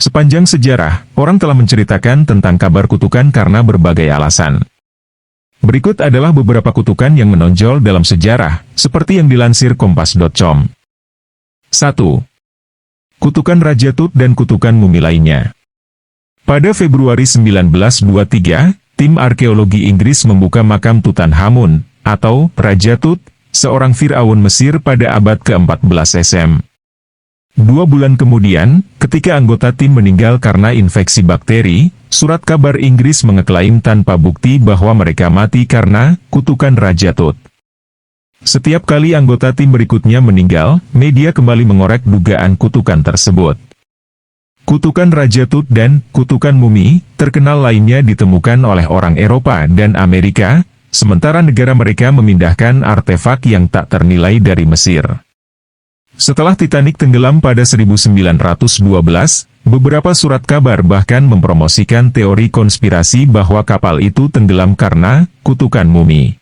Sepanjang sejarah, orang telah menceritakan tentang kabar kutukan karena berbagai alasan. Berikut adalah beberapa kutukan yang menonjol dalam sejarah, seperti yang dilansir Kompas.com. 1. Kutukan Raja Tut dan kutukan mumi lainnya. Pada Februari 1923, tim arkeologi Inggris membuka makam Tutankhamun, atau Raja Tut, seorang Firaun Mesir pada abad ke-14 SM. 2 bulan kemudian, ketika anggota tim meninggal karena infeksi bakteri, surat kabar Inggris mengeklaim tanpa bukti bahwa mereka mati karena kutukan Raja Tut. Setiap kali anggota tim berikutnya meninggal, media kembali mengorek dugaan kutukan tersebut. Kutukan Raja Tut dan kutukan mumi terkenal lainnya ditemukan oleh orang Eropa dan Amerika, sementara negara mereka memindahkan artefak yang tak ternilai dari Mesir. Setelah Titanic tenggelam pada 1912, beberapa surat kabar bahkan mempromosikan teori konspirasi bahwa kapal itu tenggelam karena kutukan mumi.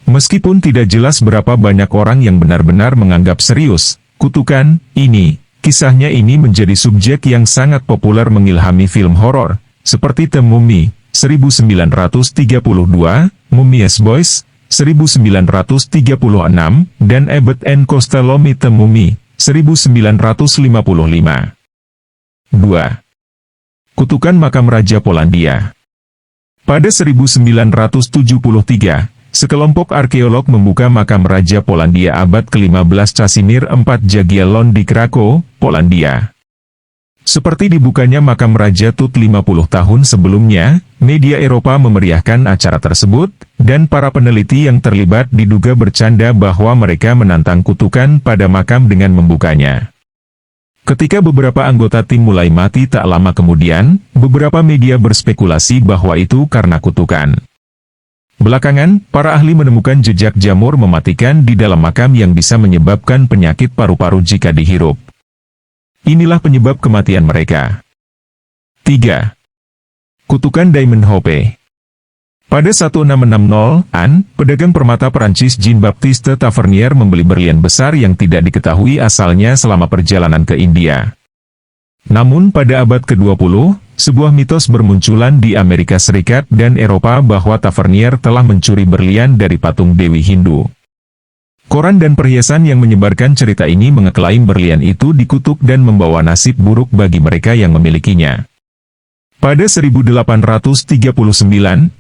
Meskipun tidak jelas berapa banyak orang yang benar-benar menganggap serius kutukan ini, kisahnya ini menjadi subjek yang sangat populer mengilhami film horor, seperti The Mummy, 1932, Mummy's Boys, 1936, dan Abbott and Costello Meet the Mummy, 1955. 2. Kutukan makam Raja Polandia. Pada 1973, sekelompok arkeolog membuka makam Raja Polandia abad ke-15 Casimir IV Jagiellon di Krakow, Polandia. Seperti dibukanya makam Raja Tut 50 tahun sebelumnya, media Eropa memeriahkan acara tersebut, dan para peneliti yang terlibat diduga bercanda bahwa mereka menantang kutukan pada makam dengan membukanya. Ketika beberapa anggota tim mulai mati tak lama kemudian, beberapa media berspekulasi bahwa itu karena kutukan. Belakangan, para ahli menemukan jejak jamur mematikan di dalam makam yang bisa menyebabkan penyakit paru-paru jika dihirup. Inilah penyebab kematian mereka. 3. Kutukan Diamond Hope. Pada 1660-an, pedagang permata Perancis Jean-Baptiste Tavernier membeli berlian besar yang tidak diketahui asalnya selama perjalanan ke India. Namun pada abad ke-20, sebuah mitos bermunculan di Amerika Serikat dan Eropa bahwa Tavernier telah mencuri berlian dari patung Dewi Hindu. Koran dan perhiasan yang menyebarkan cerita ini mengeklaim berlian itu dikutuk dan membawa nasib buruk bagi mereka yang memilikinya. Pada 1839,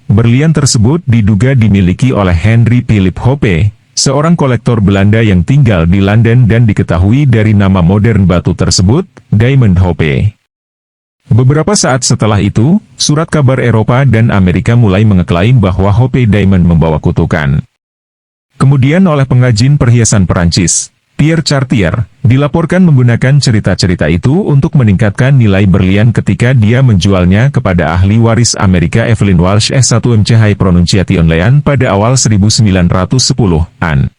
berlian tersebut diduga dimiliki oleh Henry Philip Hope, seorang kolektor Belanda yang tinggal di London dan diketahui dari nama modern batu tersebut, Diamond Hope. Beberapa saat setelah itu, surat kabar Eropa dan Amerika mulai mengeklaim bahwa Hope Diamond membawa kutukan. Kemudian oleh pengrajin perhiasan Perancis, Pierre Chartier, dilaporkan menggunakan cerita-cerita itu untuk meningkatkan nilai berlian ketika dia menjualnya kepada ahli waris Amerika Evelyn Walsh S1MC High Pronunciation Lean pada awal 1910-an.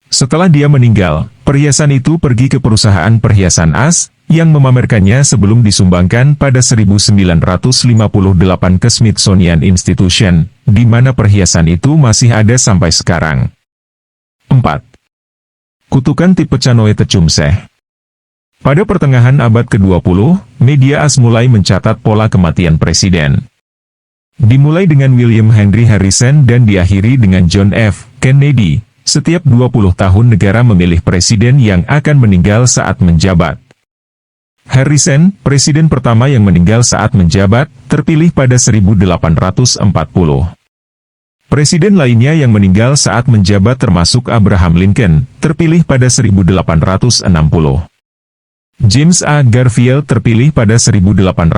Setelah dia meninggal, perhiasan itu pergi ke perusahaan perhiasan as, yang memamerkannya sebelum disumbangkan pada 1958 ke Smithsonian Institution, di mana perhiasan itu masih ada sampai sekarang. 4. Kutukan tipe Canoe Tecumseh. Pada pertengahan abad ke-20, media as mulai mencatat pola kematian presiden. Dimulai dengan William Henry Harrison dan diakhiri dengan John F. Kennedy, setiap 20 tahun negara memilih presiden yang akan meninggal saat menjabat. Harrison, presiden pertama yang meninggal saat menjabat, terpilih pada 1840. Presiden lainnya yang meninggal saat menjabat termasuk Abraham Lincoln, terpilih pada 1860. James A. Garfield terpilih pada 1880,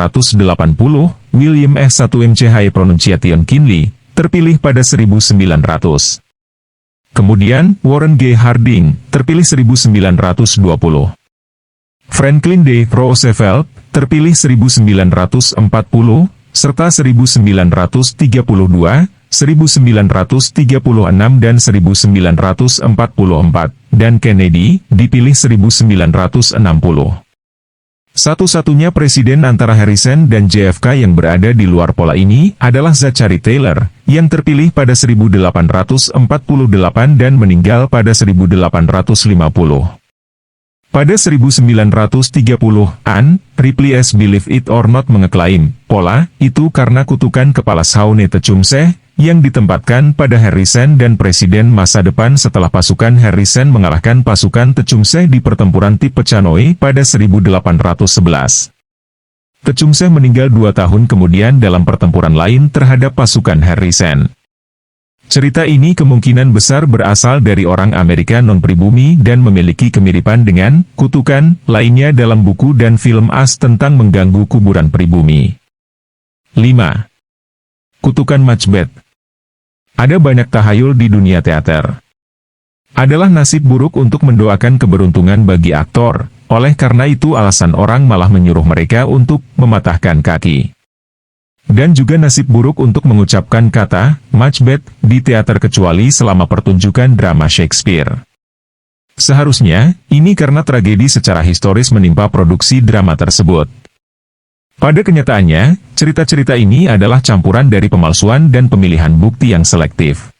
William S1MC High Pronunciation Kinley, terpilih pada 1900. Kemudian, Warren G. Harding, terpilih 1920. Franklin D. Roosevelt, terpilih 1940, serta 1932, 1936 dan 1944, dan Kennedy, dipilih 1960. Satu-satunya presiden antara Harrison dan JFK yang berada di luar pola ini adalah Zachary Taylor, yang terpilih pada 1848 dan meninggal pada 1850. Pada 1930-an, Ripley S. Believe It or Not mengeklaim, pola itu karena kutukan kepala Shawnee Tecumseh, yang ditempatkan pada Harrison dan presiden masa depan setelah pasukan Harrison mengalahkan pasukan Tecumseh di pertempuran Tippecanoe pada 1811. Tecumseh meninggal 2 tahun kemudian dalam pertempuran lain terhadap pasukan Harrison. Cerita ini kemungkinan besar berasal dari orang Amerika non-pribumi dan memiliki kemiripan dengan kutukan lainnya dalam buku dan film as tentang mengganggu kuburan pribumi. 5. Kutukan Macbeth. Ada banyak tahayul di dunia teater. Adalah nasib buruk untuk mendoakan keberuntungan bagi aktor, oleh karena itu alasan orang malah menyuruh mereka untuk mematahkan kaki. Dan juga nasib buruk untuk mengucapkan kata Macbeth di teater kecuali selama pertunjukan drama Shakespeare. Seharusnya, ini karena tragedi secara historis menimpa produksi drama tersebut. Pada kenyataannya, cerita-cerita ini adalah campuran dari pemalsuan dan pemilihan bukti yang selektif.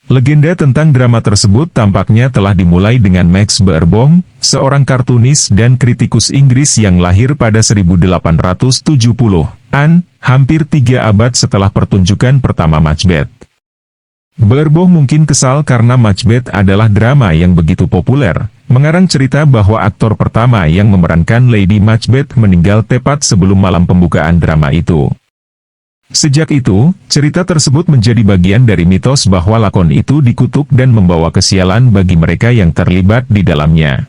Legenda tentang drama tersebut tampaknya telah dimulai dengan Max Beerbohm, seorang kartunis dan kritikus Inggris yang lahir pada 1870-an, hampir 3 abad setelah pertunjukan pertama Macbeth. Beerbohm mungkin kesal karena Macbeth adalah drama yang begitu populer, mengarang cerita bahwa aktor pertama yang memerankan Lady Macbeth meninggal tepat sebelum malam pembukaan drama itu. Sejak itu, cerita tersebut menjadi bagian dari mitos bahwa lakon itu dikutuk dan membawa kesialan bagi mereka yang terlibat di dalamnya.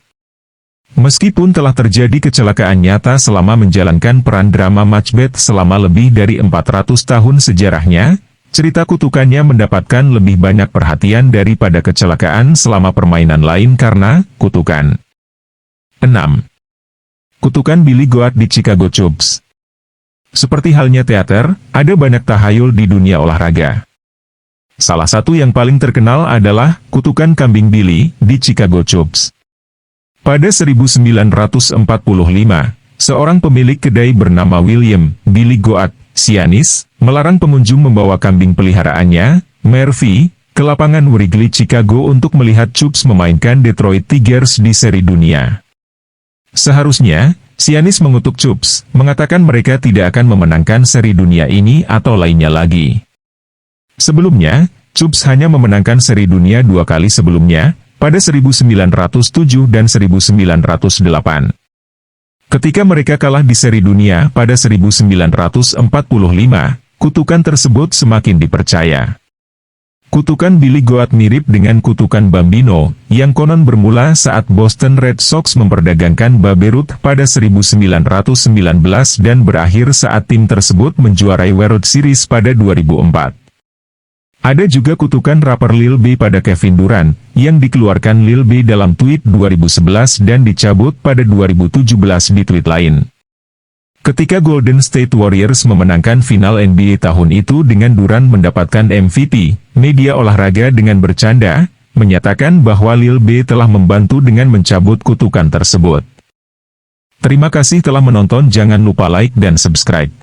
Meskipun telah terjadi kecelakaan nyata selama menjalankan peran drama Macbeth selama lebih dari 400 tahun sejarahnya, cerita kutukannya mendapatkan lebih banyak perhatian daripada kecelakaan selama permainan lain karena kutukan. 6. Kutukan Billy Goat di Chicago Cubs. Seperti halnya teater, ada banyak tahayul di dunia olahraga. Salah satu yang paling terkenal adalah kutukan kambing Billy di Chicago Cubs. Pada 1945, seorang pemilik kedai bernama William Billy Goat Sianis melarang pengunjung membawa kambing peliharaannya, Murphy, ke lapangan Wrigley Chicago untuk melihat Cubs memainkan Detroit Tigers di seri dunia. Seharusnya, Sianis mengutuk Cubs, mengatakan mereka tidak akan memenangkan seri dunia ini atau lainnya lagi. Sebelumnya, Cubs hanya memenangkan seri dunia 2 kali sebelumnya, pada 1907 dan 1908. Ketika mereka kalah di seri dunia pada 1945, kutukan tersebut semakin dipercaya. Kutukan Billy Goat mirip dengan kutukan Bambino, yang konon bermula saat Boston Red Sox memperdagangkan Babe Ruth pada 1919 dan berakhir saat tim tersebut menjuarai World Series pada 2004. Ada juga kutukan rapper Lil B pada Kevin Durant, yang dikeluarkan Lil B dalam tweet 2011 dan dicabut pada 2017 di tweet lain. Ketika Golden State Warriors memenangkan final NBA tahun itu dengan Durant mendapatkan MVP, media olahraga dengan bercanda, menyatakan bahwa Lil B telah membantu dengan mencabut kutukan tersebut. Terima kasih telah menonton, jangan lupa like dan subscribe.